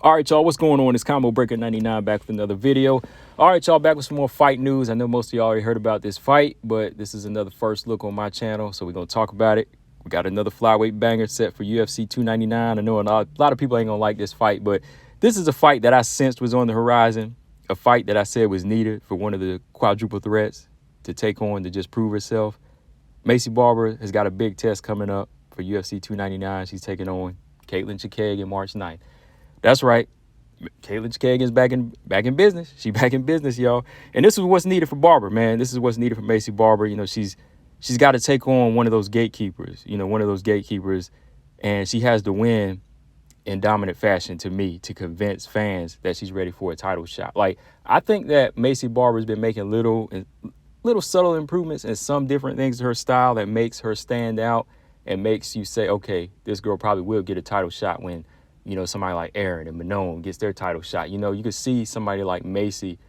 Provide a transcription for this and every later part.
All right, y'all, what's going on? It's Combo Breaker 99 back with another video. All right, y'all, back with some more fight news. I know most of y'all already heard about this fight, but this is another first look on my channel, so we're going to talk about it. We got another flyweight banger set for UFC 299. I know a lot of people ain't going to like this fight, but this is a fight that I sensed was on the horizon, a fight that I said was needed for one of the quadruple threats to take on to just prove herself. Macy Barber has got a big test coming up for UFC 299. She's taking on Katlyn Chookagian March 9th. That's right. Katlyn Chookagian's back in business. She back in business, y'all. And this is what's needed for Barber, man. This is what's needed for Macy Barber. You know, she's got to take on one of those gatekeepers, and she has to win in dominant fashion to me to convince fans that she's ready for a title shot. Like, I think that Macy Barber's been making little subtle improvements in some different things to her style that makes her stand out and makes you say, okay, this girl probably will get a title shot when, you know, somebody like Aaron and Manon gets their title shot. You know, you could see somebody like Macy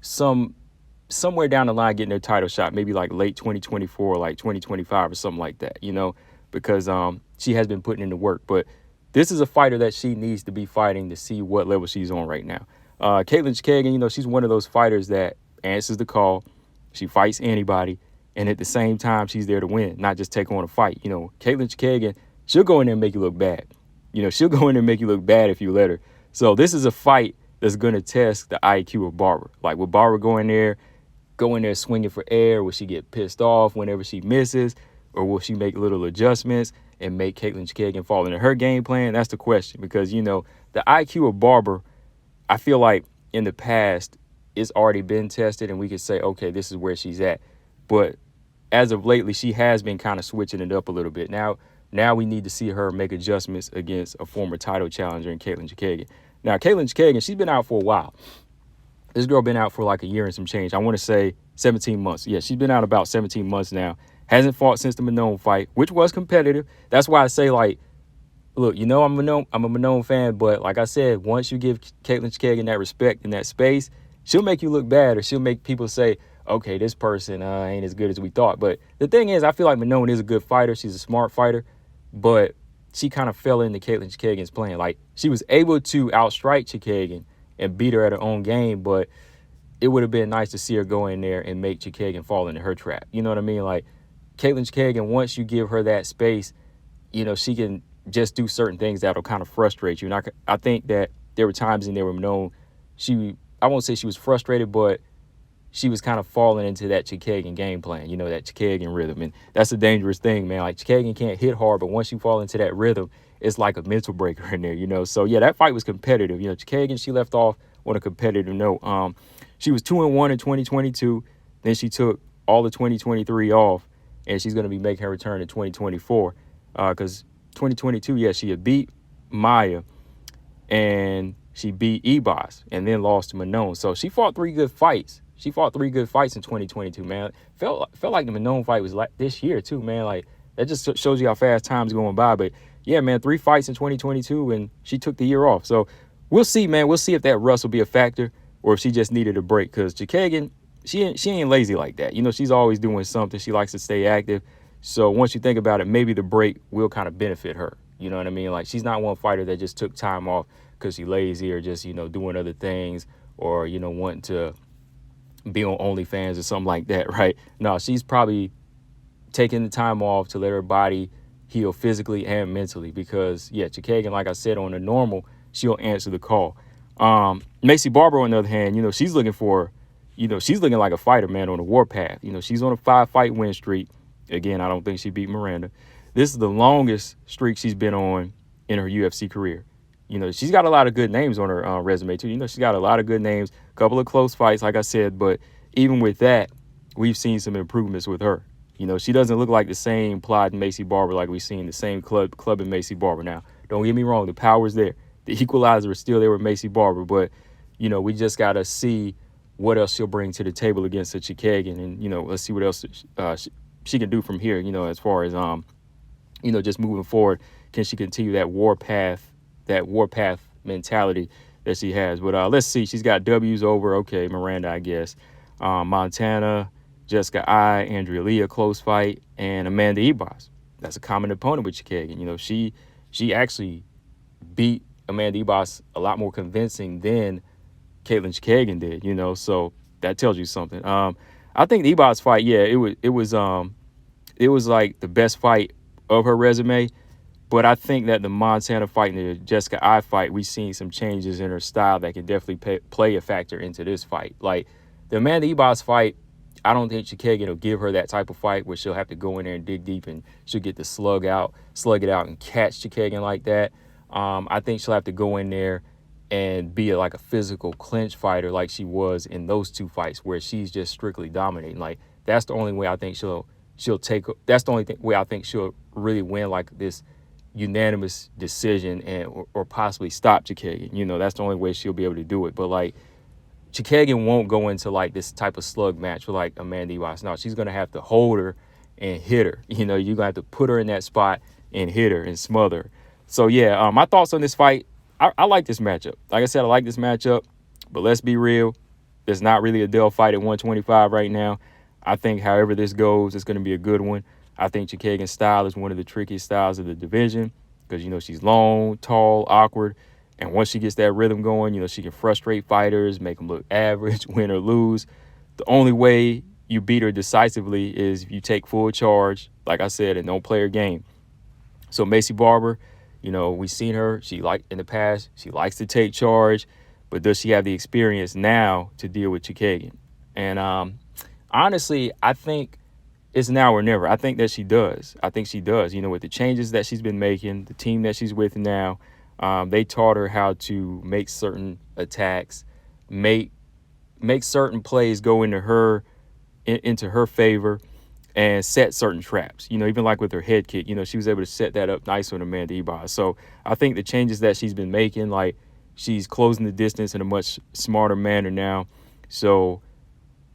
somewhere down the line getting their title shot, maybe like late 2024, like 2025 or something like that, you know, because she has been putting in the work. But this is a fighter that she needs to be fighting to see what level she's on right now. Katlyn Chookagian, you know, she's one of those fighters that answers the call. She fights anybody. And at the same time, she's there to win, not just take on a fight. You know, Katlyn Chookagian, she'll go in there and make you look bad. You know, she'll go in there and make you look bad if you let her. So this is a fight that's going to test the IQ of Barber. Like, will Barber go in there swinging for air? Will she get pissed off whenever she misses? Or will she make little adjustments and make Katlyn Chookagian fall into her game plan? That's the question. Because, you know, the IQ of Barber, I feel like in the past, it's already been tested and we could say, okay, this is where she's at. But as of lately, she has been kind of switching it up a little bit. Now we need to see her make adjustments against a former title challenger in Katlyn Chookagian. Now, Katlyn Chookagian, she's been out for a while. This girl been out for like a year and some change. I want to say 17 months. Yeah, she's been out about 17 months now. Hasn't fought since the Manon fight, which was competitive. That's why I say, like, look, you know, I'm a Manon fan, but like I said, once you give Katlyn Chookagian that respect in that space, she'll make you look bad, or she'll make people say, okay, this person ain't as good as we thought. But the thing is, I feel like Manon is a good fighter. She's a smart fighter. But she kind of fell into Katlyn Chookagian's plan. Like, she was able to outstrike Chookagian and beat her at her own game, but it would have been nice to see her go in there and make Chookagian fall into her trap. You know what I mean? Like, Katlyn Chookagian, once you give her that space, you know, she can just do certain things that'll kind of frustrate you. And I think that there were times in there where Manon, I won't say she was frustrated, but she was kind of falling into that Chookagian game plan, you know, that Chookagian rhythm. And that's a dangerous thing, man. Like, Chookagian can't hit hard, but once you fall into that rhythm, it's like a mental breaker in there, you know. So, yeah, that fight was competitive. You know, Chookagian, she left off on a competitive note. She was 2-1 in 2022. Then she took all of 2023 off, and she's going to be making her return in 2024. Because 2022, yeah, she had beat Maya, and she beat Ebos, and then lost to Manon. So she fought three good fights. She fought three good fights in 2022, man. Felt like the Manon fight was like this year, too, man. Like, that just shows you how fast time's going by. But, yeah, man, 3 fights in 2022, and she took the year off. So we'll see, man. We'll see if that rust will be a factor or if she just needed a break. Because Chookagian, she ain't lazy like that. You know, she's always doing something. She likes to stay active. So once you think about it, maybe the break will kind of benefit her. You know what I mean? Like, she's not one fighter that just took time off because she's lazy or just, you know, doing other things or, you know, wanting to be on OnlyFans or something like that, right? No, she's probably taking the time off to let her body heal physically and mentally because, yeah, Chookagian, like I said, on the normal, she'll answer the call. Macy Barber, on the other hand, you know, she's looking like a fighter, man, on a warpath. You know, she's on a 5-fight win streak. Again, I don't think she beat Miranda. This is the longest streak she's been on in her UFC career. You know, she's got a lot of good names on her resume, too. You know, she's got a lot of good names, a couple of close fights, like I said. But even with that, we've seen some improvements with her. You know, she doesn't look like the same plodding Macy Barber like we've seen the same club in Macy Barber. Now, don't get me wrong, the power's there. The equalizer is still there with Macy Barber. But, you know, we just got to see what else she'll bring to the table against the Chookagian. And, you know, let's see what else she can do from here, you know, as far as, you know, just moving forward. Can she continue that warpath mentality that she has? But let's see. She's got W's over, okay, Miranda, I guess. Montana, Jessica I, Andrea Lee, a close fight, and Amanda Ebos. That's a common opponent with Chookagian. You know, she actually beat Amanda Ebos a lot more convincing than Katlyn Chookagian did, you know, so that tells you something. I think the Ebos fight, yeah, it was like the best fight of her resume, but I think that the Montana fight and the Jessica Eye fight, we've seen some changes in her style that can definitely play a factor into this fight. Like the Amanda Ebos fight, I don't think Chookagian will give her that type of fight where she'll have to go in there and dig deep and she'll get the slug it out and catch Chookagian like that. I think she'll have to go in there and be like a physical clinch fighter like she was in those two fights where she's just strictly dominating. Like that's the only way I think she'll take. That's the only way I think she'll really win like this unanimous decision or possibly stop Chookagian. You know, that's the only way she'll be able to do it. But like Chookagian won't go into like this type of slug match with like Amanda Ebos. No, she's gonna have to hold her and hit her. You know, you're gonna have to put her in that spot and hit her and smother her. So yeah, my thoughts on this fight. I like this matchup. Like I said, I like this matchup, but let's be real. There's not really a Dell fight at 125 right now. I think however this goes, it's going to be a good one. I think Chookagian's style is one of the trickiest styles of the division because, you know, she's long, tall, awkward. And once she gets that rhythm going, you know, she can frustrate fighters, make them look average, win or lose. The only way you beat her decisively is if you take full charge, like I said, and don't play her game. So Macy Barber, you know, we've seen her. In the past, she likes to take charge, but does she have the experience now to deal with Chookagian? And honestly, I think it's now or never. I think that she does. I think she does. You know, with the changes that she's been making, the team that she's with now, they taught her how to make certain attacks, make certain plays go into her favor, and set certain traps. You know, even like with her head kick, you know, she was able to set that up nice on Amanda Ebos. So I think the changes that she's been making, like she's closing the distance in a much smarter manner now. So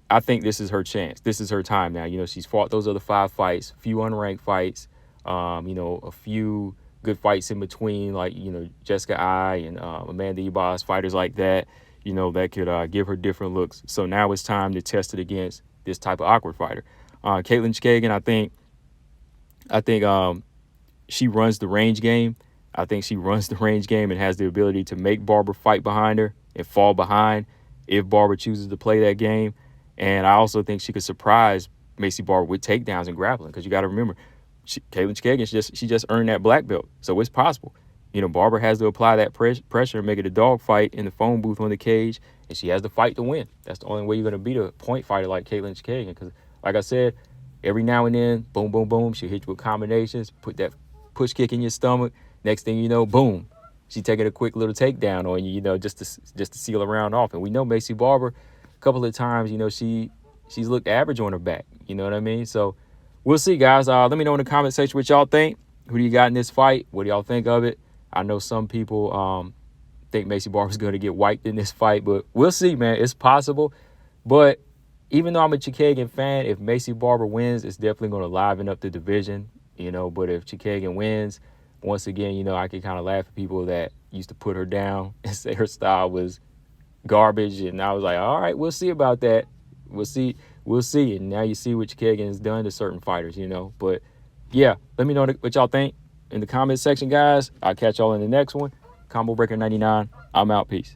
I think this is her chance. This is her time now. You know, she's fought those other 5 fights, a few unranked fights, you know, a few good fights in between, like, you know, Jessica Eye and Amanda Ebos, fighters like that, you know, that could give her different looks. So now it's time to test it against this type of awkward fighter. Katlyn Chookagian, I think she runs the range game. I think she runs the range game and has the ability to make Barber fight behind her and fall behind if Barber chooses to play that game. And I also think she could surprise Macy Barber with takedowns and grappling because you got to remember, Katlyn Chookagian, she just earned that black belt, so it's possible. You know, Barber has to apply that pressure and make it a dog fight in the phone booth on the cage, and she has to fight to win. That's the only way you're going to beat a point fighter like Katlyn Chookagian because, like I said, every now and then, boom, boom, boom, she'll hit you with combinations, put that push kick in your stomach. Next thing you know, boom, she's taking a quick little takedown on you, you know, just to seal a round off. And we know Macy Barber, a couple of times, you know, she's looked average on her back. You know what I mean? So we'll see, guys. Let me know in the comment section what y'all think. Who do you got in this fight? What do y'all think of it? I know some people think Macy Barber's going to get wiped in this fight, but we'll see, man. It's possible. But even though I'm a Chookagian fan, if Macy Barber wins, it's definitely going to liven up the division, you know. But if Chookagian wins, once again, you know, I can kind of laugh at people that used to put her down and say her style was garbage. And I was like, all right, we'll see about that. We'll see. And now you see what Chookagian has done to certain fighters, you know. But, yeah, let me know what y'all think in the comment section, guys. I'll catch y'all in the next one. Combo Breaker 99. I'm out. Peace.